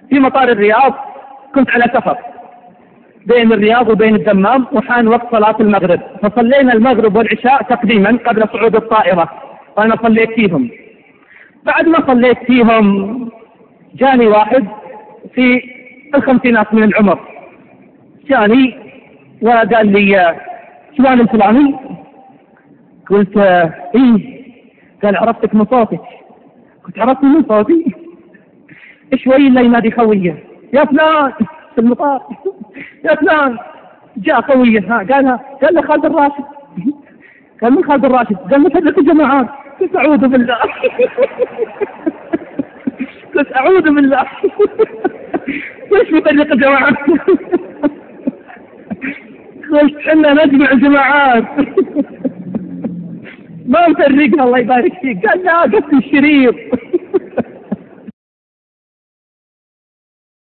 في مطار الرياض، كنت على سفر بين الرياض وبين الدمام، وحان وقت صلاة المغرب، فصلينا المغرب والعشاء تقديما قبل صعود الطائرة، وأنا صليت فيهم. بعد ما صليت فيهم جاني واحد في الخمسينات من العمر، جاني وقال لي فلان الفلاني؟ قلت إيه. قال عرفتك من صوتك. قلت عرفتني من صوتي؟ شوي اللي ينادي خويه يا فلان في المطار، يا فلان جاء خويه. قال له خالد الراشد. قال من خالد الراشد؟ قال مفرق الجماعات. قلت أعوذ بالله. قلت أعوذ بالله. ليش مفرق الجماعات؟ قلت حنا نجمع جماعات ما نفرقها الله يبارك فيك. قال لا قلت الشريط.